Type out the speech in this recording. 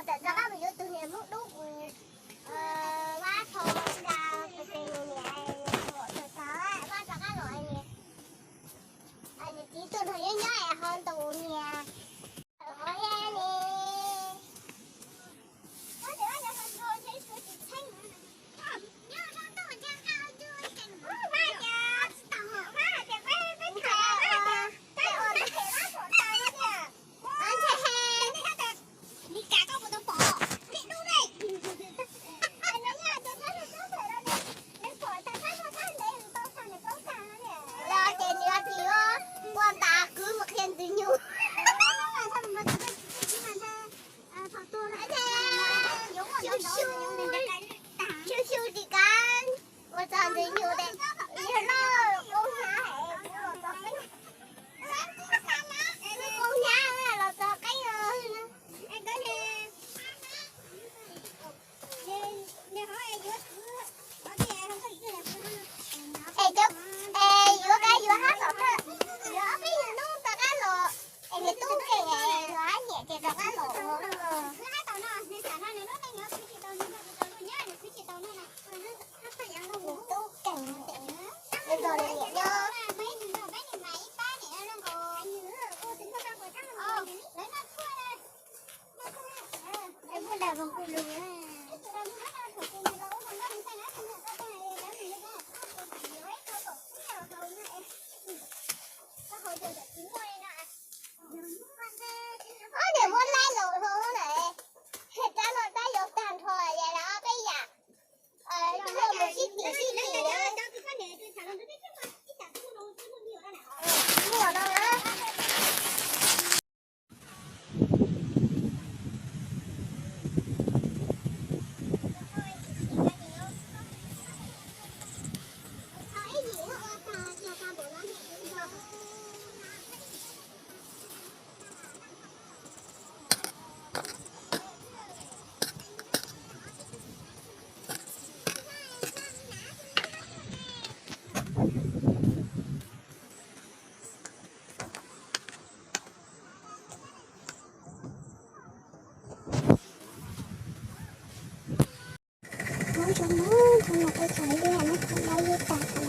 แต่จะก็ไปยุติเนี่ยมุกดุว่าทองดาวไปเป็นเนี่ยแต่ก็ว่าจะก็หน่อยเนี่ยอันนี้ที่ตัวน้อยๆอ่ะคนตัวเนี่ยโอ้ยนี่ว่าเดี๋ยวจะคนโตใช้สุดใช่ไหมเดี๋ยวเราต้องจะเอาด้วยกันว่าจะต่อว่าจะไม่ถ่ายแต่โอ้ยเห็นว่าสนใจเนี่ยอันเช่นี่ก็แต่นี่แกก็ไม่ต้องบอกนี่ดูดิอันนี้เนี่ยจะถ้าเราต้องใส่แล้วเนี่ยในฝนแต่ถ้าเราท่านเองต้องทำในต้องการเนี่ยเราเจนเนี่ยพี่ก็ความตาคือมาเขียนถึงอยู่ชิวๆดีกันว่าจะถึงอยู่เด็กนี่เราโอ้ยเราจะcái em có đi đi hỏi em dưới ở cái không có gì đẹp em chụp em giữa cái giữa hát rồi đó giữa cái nó ta cái lọ em đi tu cái này rồi nhẹ thì ta cái lọ cứ hát tao nó nên chả nó này nó nhớ cái chị tao nhớ cái chị tao nó này nó phải ăn đâu ngủ tu cảnh em rồi nhẹ nhớ làm không được để muốn lấy lụi thôi này hiện ra nó ta dục tàn thôi vậy đó bây giờ đưa một chiếc gì nữa mua đâu đó Hãy subscribe cho kênh Ghiền Mì Gõ để không bỏ lỡ những video hấp dẫn